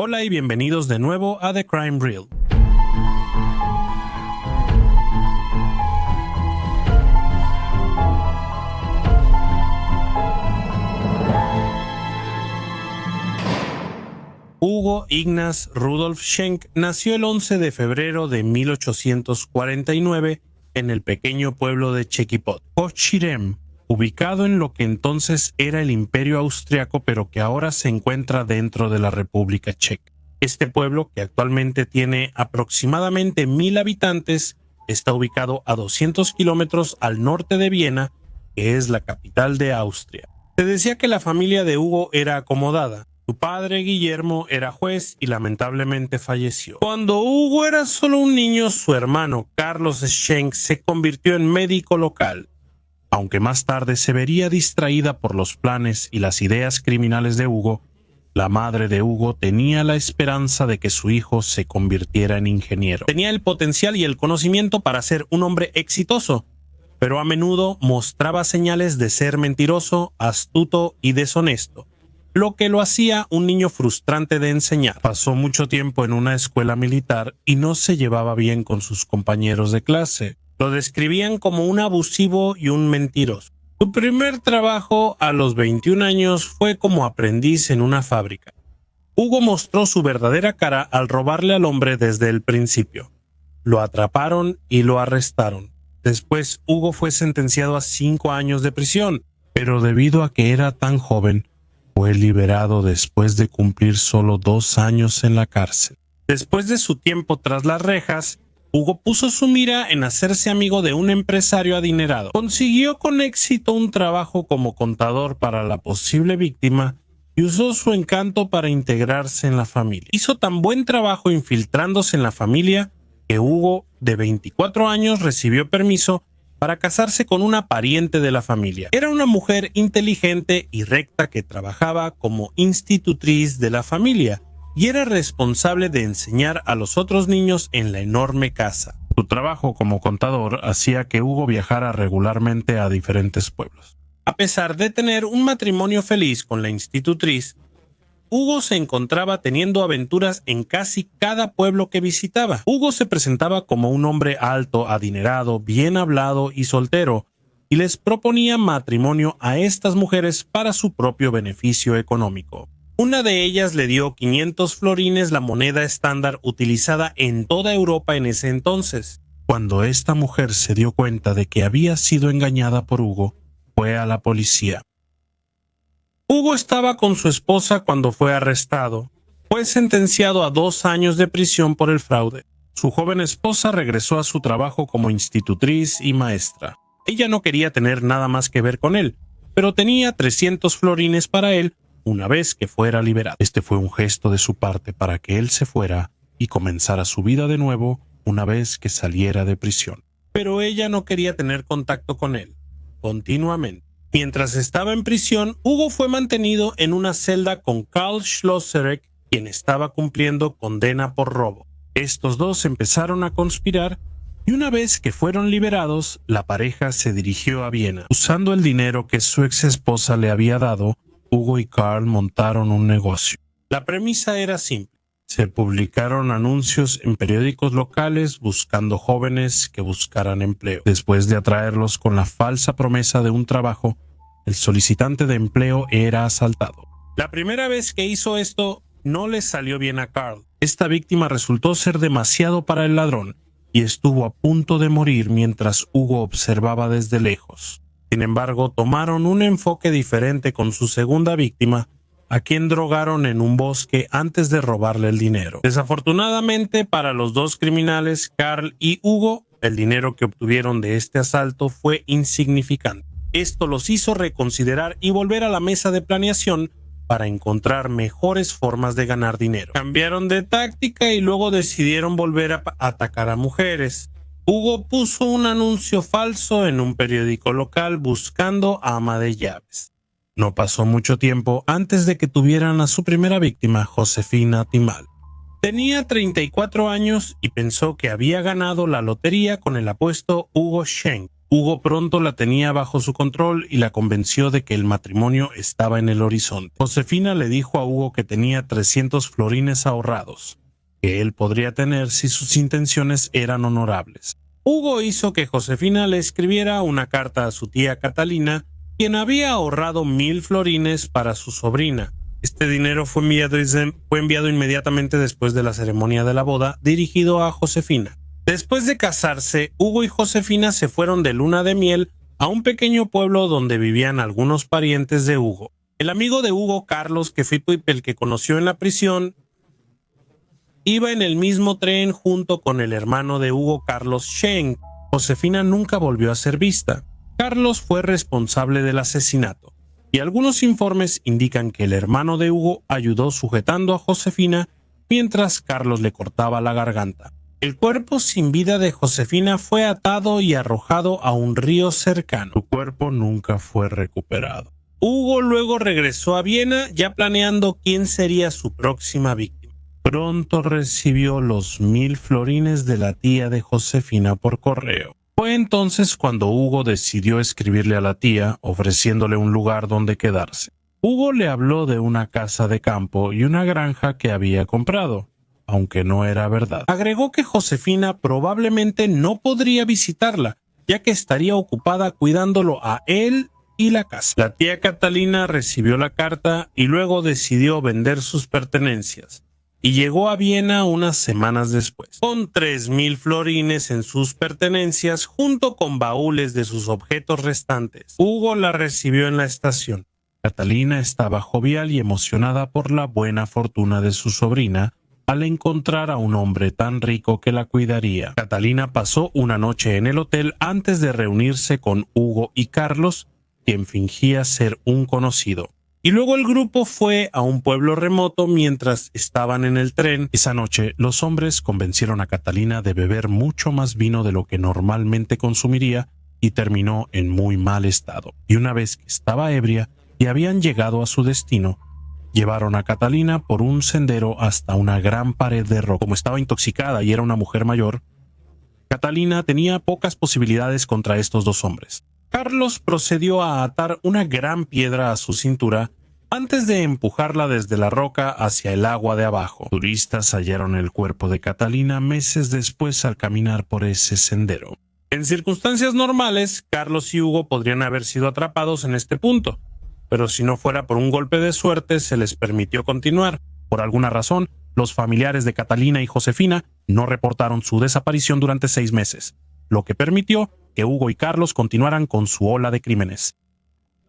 Hola y bienvenidos de nuevo a The Crime Reel. Hugo Ignaz Rudolf Schenk nació el 11 de febrero de 1849 en el pequeño pueblo de Chekipot, Kochirem, ubicado en lo que entonces era el Imperio Austriaco, pero que ahora se encuentra dentro de la República Checa. Este pueblo, que actualmente tiene aproximadamente 1000 habitantes, está ubicado a 200 kilómetros al norte de Viena, que es la capital de Austria. Se decía que la familia de Hugo era acomodada. Su padre, Guillermo, era juez y lamentablemente falleció. Cuando Hugo era solo un niño, su hermano, Carlos Schenk, se convirtió en médico local. Aunque más tarde se vería distraída por los planes y las ideas criminales de Hugo, la madre de Hugo tenía la esperanza de que su hijo se convirtiera en ingeniero. Tenía el potencial y el conocimiento para ser un hombre exitoso, pero a menudo mostraba señales de ser mentiroso, astuto y deshonesto, lo que lo hacía un niño frustrante de enseñar. Pasó mucho tiempo en una escuela militar y no se llevaba bien con sus compañeros de clase. Lo describían como un abusivo y un mentiroso. Su primer trabajo a los 21 años fue como aprendiz en una fábrica. Hugo mostró su verdadera cara al robarle al hombre desde el principio. Lo atraparon y lo arrestaron. Después, Hugo fue sentenciado a 5 años de prisión, pero debido a que era tan joven, fue liberado después de cumplir solo 2 años en la cárcel. Después de su tiempo tras las rejas, Hugo puso su mira en hacerse amigo de un empresario adinerado. Consiguió con éxito un trabajo como contador para la posible víctima y usó su encanto para integrarse en la familia. Hizo tan buen trabajo infiltrándose en la familia que Hugo, de 24 años, recibió permiso para casarse con una pariente de la familia. Era una mujer inteligente y recta que trabajaba como institutriz de la familia y era responsable de enseñar a los otros niños en la enorme casa. Su trabajo como contador hacía que Hugo viajara regularmente a diferentes pueblos. A pesar de tener un matrimonio feliz con la institutriz, Hugo se encontraba teniendo aventuras en casi cada pueblo que visitaba. Hugo se presentaba como un hombre alto, adinerado, bien hablado y soltero, y les proponía matrimonio a estas mujeres para su propio beneficio económico. Una de ellas le dio 500 florines, la moneda estándar utilizada en toda Europa en ese entonces. Cuando esta mujer se dio cuenta de que había sido engañada por Hugo, fue a la policía. Hugo estaba con su esposa cuando fue arrestado. Fue sentenciado a 2 años de prisión por el fraude. Su joven esposa regresó a su trabajo como institutriz y maestra. Ella no quería tener nada más que ver con él, pero tenía 300 florines para él una vez que fuera liberado. Este fue un gesto de su parte para que él se fuera y comenzara su vida de nuevo una vez que saliera de prisión. Pero ella no quería tener contacto con él, continuamente. Mientras estaba en prisión, Hugo fue mantenido en una celda con Karl Schlosserek, quien estaba cumpliendo condena por robo. Estos dos empezaron a conspirar y una vez que fueron liberados, la pareja se dirigió a Viena. Usando el dinero que su ex esposa le había dado, Hugo y Karl montaron un negocio. La premisa era simple. Se publicaron anuncios en periódicos locales buscando jóvenes que buscaran empleo. Después de atraerlos con la falsa promesa de un trabajo, el solicitante de empleo era asaltado. La primera vez que hizo esto no le salió bien a Karl. Esta víctima resultó ser demasiado para el ladrón y estuvo a punto de morir mientras Hugo observaba desde lejos. Sin embargo, tomaron un enfoque diferente con su segunda víctima, a quien drogaron en un bosque antes de robarle el dinero. Desafortunadamente para los dos criminales, Karl y Hugo, el dinero que obtuvieron de este asalto fue insignificante. Esto los hizo reconsiderar y volver a la mesa de planeación para encontrar mejores formas de ganar dinero. Cambiaron de táctica y luego decidieron volver a atacar a mujeres. Hugo puso un anuncio falso en un periódico local buscando ama de llaves. No pasó mucho tiempo antes de que tuvieran a su primera víctima, Josefina Timal. Tenía 34 años y pensó que había ganado la lotería con el apuesto Hugo Schenk. Hugo pronto la tenía bajo su control y la convenció de que el matrimonio estaba en el horizonte. Josefina le dijo a Hugo que tenía 300 florines ahorrados, que él podría tener si sus intenciones eran honorables. Hugo hizo que Josefina le escribiera una carta a su tía Catalina, quien había ahorrado 1000 florines para su sobrina. Este dinero fue enviado inmediatamente después de la ceremonia de la boda, dirigido a Josefina. Después de casarse, Hugo y Josefina se fueron de luna de miel a un pequeño pueblo donde vivían algunos parientes de Hugo. El amigo de Hugo, Carlos, que fue el que conoció en la prisión, iba en el mismo tren junto con el hermano de Hugo, Carlos Schenk. Josefina nunca volvió a ser vista. Carlos fue responsable del asesinato, y algunos informes indican que el hermano de Hugo ayudó sujetando a Josefina mientras Carlos le cortaba la garganta. El cuerpo sin vida de Josefina fue atado y arrojado a un río cercano. Su cuerpo nunca fue recuperado. Hugo luego regresó a Viena, ya planeando quién sería su próxima víctima. Pronto recibió los 1000 florines de la tía de Josefina por correo. Fue entonces cuando Hugo decidió escribirle a la tía, ofreciéndole un lugar donde quedarse. Hugo le habló de una casa de campo y una granja que había comprado, aunque no era verdad. Agregó que Josefina probablemente no podría visitarla, ya que estaría ocupada cuidándolo a él y la casa. La tía Catalina recibió la carta y luego decidió vender sus pertenencias, y llegó a Viena unas semanas después, con 3000 florines en sus pertenencias, junto con baúles de sus objetos restantes. Hugo la recibió en la estación. Catalina estaba jovial y emocionada por la buena fortuna de su sobrina, al encontrar a un hombre tan rico que la cuidaría. Catalina pasó una noche en el hotel antes de reunirse con Hugo y Carlos, quien fingía ser un conocido. Y luego el grupo fue a un pueblo remoto mientras estaban en el tren. Esa noche, los hombres convencieron a Catalina de beber mucho más vino de lo que normalmente consumiría y terminó en muy mal estado. Y una vez que estaba ebria y habían llegado a su destino, llevaron a Catalina por un sendero hasta una gran pared de roca. Como estaba intoxicada y era una mujer mayor, Catalina tenía pocas posibilidades contra estos dos hombres. Carlos procedió a atar una gran piedra a su cintura antes de empujarla desde la roca hacia el agua de abajo. Turistas hallaron el cuerpo de Catalina meses después al caminar por ese sendero. En circunstancias normales, Carlos y Hugo podrían haber sido atrapados en este punto, pero si no fuera por un golpe de suerte, se les permitió continuar. Por alguna razón, los familiares de Catalina y Josefina no reportaron su desaparición durante 6 meses, lo que permitió que Hugo y Carlos continuaran con su ola de crímenes.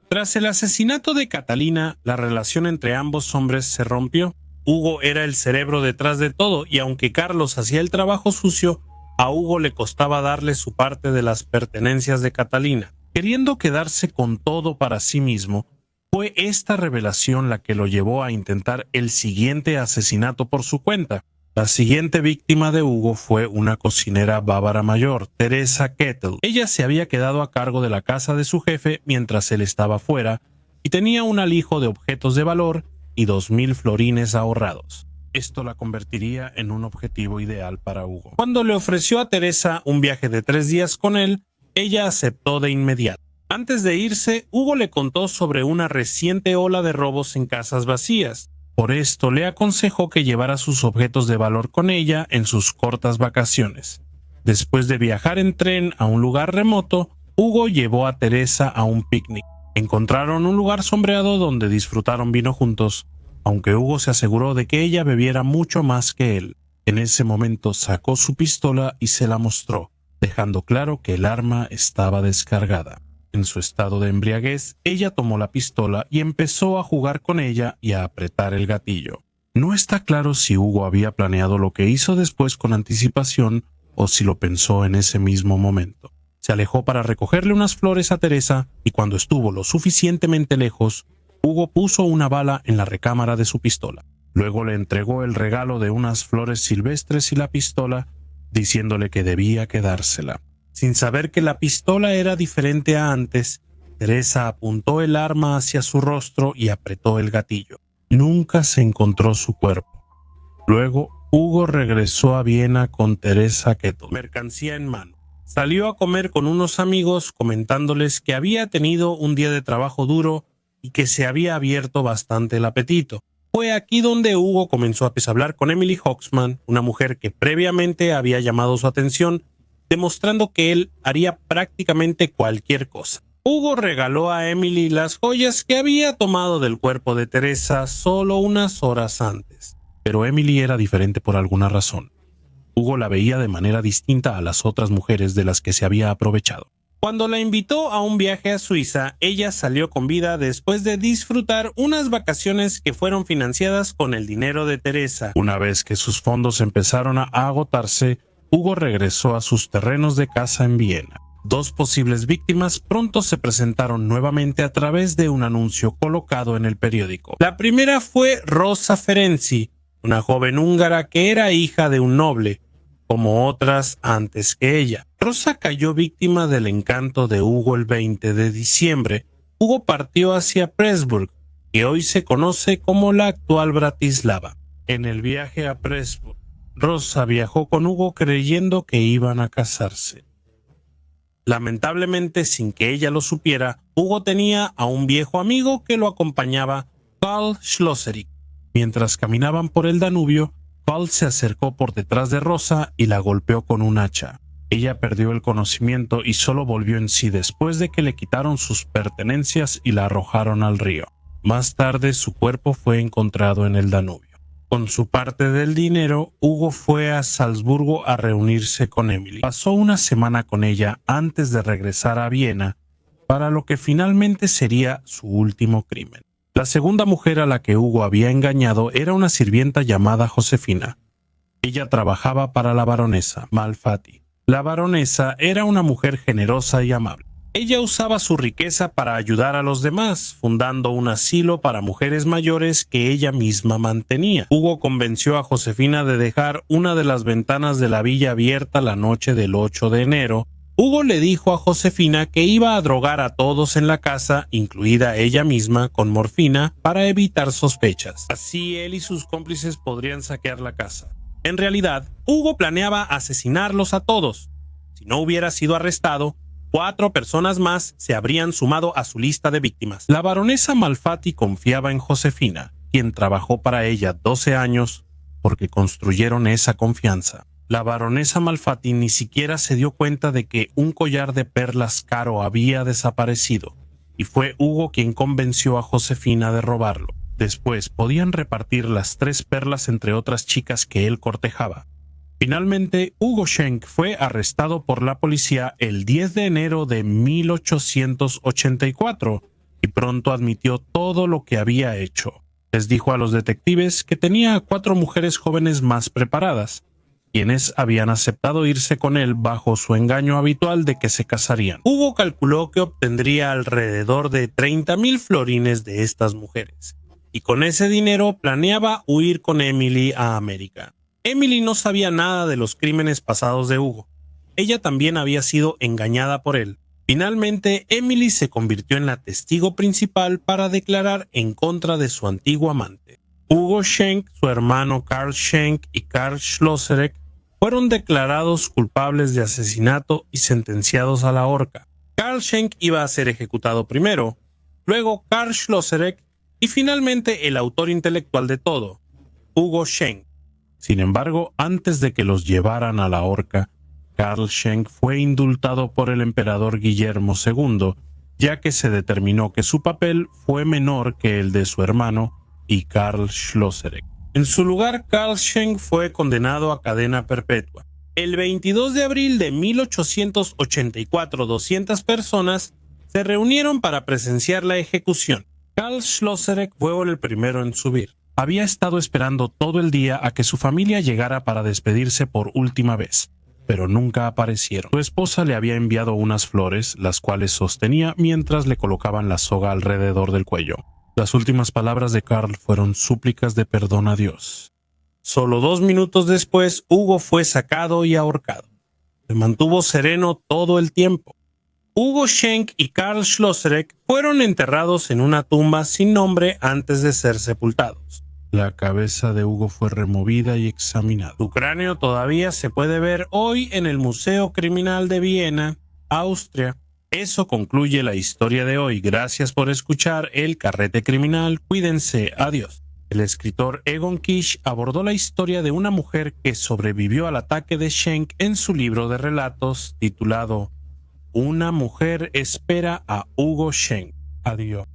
Tras el asesinato de Catalina, la relación entre ambos hombres se rompió. Hugo era el cerebro detrás de todo, y aunque Carlos hacía el trabajo sucio, a Hugo le costaba darle su parte de las pertenencias de Catalina. Queriendo quedarse con todo para sí mismo, fue esta revelación la que lo llevó a intentar el siguiente asesinato por su cuenta. La siguiente víctima de Hugo fue una cocinera bávara mayor, Teresa Kettel. Ella se había quedado a cargo de la casa de su jefe mientras él estaba fuera y tenía un alijo de objetos de valor y 2000 florines ahorrados. Esto la convertiría en un objetivo ideal para Hugo. Cuando le ofreció a Teresa un viaje de 3 días con él, ella aceptó de inmediato. Antes de irse, Hugo le contó sobre una reciente ola de robos en casas vacías. Por esto le aconsejó que llevara sus objetos de valor con ella en sus cortas vacaciones. Después de viajar en tren a un lugar remoto, Hugo llevó a Teresa a un picnic. Encontraron un lugar sombreado donde disfrutaron vino juntos, aunque Hugo se aseguró de que ella bebiera mucho más que él. En ese momento sacó su pistola y se la mostró, dejando claro que el arma estaba descargada. En su estado de embriaguez, ella tomó la pistola y empezó a jugar con ella y a apretar el gatillo. No está claro si Hugo había planeado lo que hizo después con anticipación o si lo pensó en ese mismo momento. Se alejó para recogerle unas flores a Teresa y cuando estuvo lo suficientemente lejos, Hugo puso una bala en la recámara de su pistola. Luego le entregó el regalo de unas flores silvestres y la pistola, diciéndole que debía quedársela. Sin saber que la pistola era diferente a antes, Teresa apuntó el arma hacia su rostro y apretó el gatillo. Nunca se encontró su cuerpo. Luego, Hugo regresó a Viena con Teresa Kettel, mercancía en mano. salió a comer con unos amigos comentándoles que había tenido un día de trabajo duro y que se había abierto bastante el apetito. Fue aquí donde Hugo comenzó a hablar con Emily Hoxman, una mujer que previamente había llamado su atención, demostrando que él haría prácticamente cualquier cosa. Hugo regaló a Emily las joyas que había tomado del cuerpo de Teresa solo unas horas antes. Pero Emily era diferente por alguna razón. Hugo la veía de manera distinta a las otras mujeres de las que se había aprovechado. Cuando la invitó a un viaje a Suiza, ella salió con vida después de disfrutar unas vacaciones que fueron financiadas con el dinero de Teresa. Una vez que sus fondos empezaron a agotarse, Hugo regresó a sus terrenos de casa en Viena. Dos posibles víctimas pronto se presentaron nuevamente a través de un anuncio colocado en el periódico. La primera fue Rosa Ferenczi, una joven húngara que era hija de un noble, como otras antes que ella. Rosa cayó víctima del encanto de Hugo el 20 de diciembre. Hugo partió hacia Pressburg, que hoy se conoce como la actual Bratislava. En el viaje a Pressburg, Rosa viajó con Hugo creyendo que iban a casarse. Lamentablemente, sin que ella lo supiera, Hugo tenía a un viejo amigo que lo acompañaba, Karl Schlosserich. Mientras caminaban por el Danubio, Karl se acercó por detrás de Rosa y la golpeó con un hacha. Ella perdió el conocimiento y solo volvió en sí después de que le quitaron sus pertenencias y la arrojaron al río. Más tarde, su cuerpo fue encontrado en el Danubio. Con su parte del dinero, Hugo fue a Salzburgo a reunirse con Emily. Pasó una semana con ella antes de regresar a Viena, para lo que finalmente sería su último crimen. La segunda mujer a la que Hugo había engañado era una sirvienta llamada Josefina. Ella trabajaba para la baronesa Malfatti. La baronesa era una mujer generosa y amable. Ella usaba su riqueza para ayudar a los demás, fundando un asilo para mujeres mayores que ella misma mantenía. Hugo convenció a Josefina de dejar una de las ventanas de la villa abierta la noche del 8 de enero. Hugo le dijo a Josefina que iba a drogar a todos en la casa, incluida ella misma, con morfina, para evitar sospechas. Así él y sus cómplices podrían saquear la casa. En realidad, Hugo planeaba asesinarlos a todos. Si no hubiera sido arrestado, 4 personas más se habrían sumado a su lista de víctimas. La baronesa Malfatti confiaba en Josefina, quien trabajó para ella 12 años, porque construyeron esa confianza. La baronesa Malfatti ni siquiera se dio cuenta de que un collar de perlas caro había desaparecido, y fue Hugo quien convenció a Josefina de robarlo. Después podían repartir las 3 perlas entre otras chicas que él cortejaba. Finalmente, Hugo Schenk fue arrestado por la policía el 10 de enero de 1884 y pronto admitió todo lo que había hecho. Les dijo a los detectives que tenía a 4 mujeres jóvenes más preparadas, quienes habían aceptado irse con él bajo su engaño habitual de que se casarían. Hugo calculó que obtendría alrededor de 30,000 florines de estas mujeres, y con ese dinero planeaba huir con Emily a América. Emily no sabía nada de los crímenes pasados de Hugo. Ella también había sido engañada por él. Finalmente, Emily se convirtió en la testigo principal para declarar en contra de su antiguo amante. Hugo Schenk, su hermano Karl Schenk y Karl Schlosserich fueron declarados culpables de asesinato y sentenciados a la horca. Karl Schenk iba a ser ejecutado primero, luego Karl Schlosserich y finalmente el autor intelectual de todo, Hugo Schenk. Sin embargo, antes de que los llevaran a la horca, Karl Schenk fue indultado por el emperador Guillermo II, ya que se determinó que su papel fue menor que el de su hermano y Karl Schlosserich. En su lugar, Karl Schenk fue condenado a cadena perpetua. El 22 de abril de 1884, 200 personas se reunieron para presenciar la ejecución. Karl Schlosserich fue el primero en subir. Había estado esperando todo el día a que su familia llegara para despedirse por última vez, pero nunca aparecieron. Su esposa le había enviado unas flores, las cuales sostenía mientras le colocaban la soga alrededor del cuello. Las últimas palabras de Karl fueron súplicas de perdón a Dios. Solo 2 minutos después, Hugo fue sacado y ahorcado. Se mantuvo sereno todo el tiempo. Hugo Schenk y Karl Schlosserich fueron enterrados en una tumba sin nombre antes de ser sepultados. La cabeza de Hugo fue removida y examinada. Su cráneo todavía se puede ver hoy en el Museo Criminal de Viena, Austria. Eso concluye la historia de hoy. Gracias por escuchar El Carrete Criminal. Cuídense. Adiós. El escritor Egon Kisch abordó la historia de una mujer que sobrevivió al ataque de Schenck en su libro de relatos titulado Una mujer espera a Hugo Schenck. Adiós.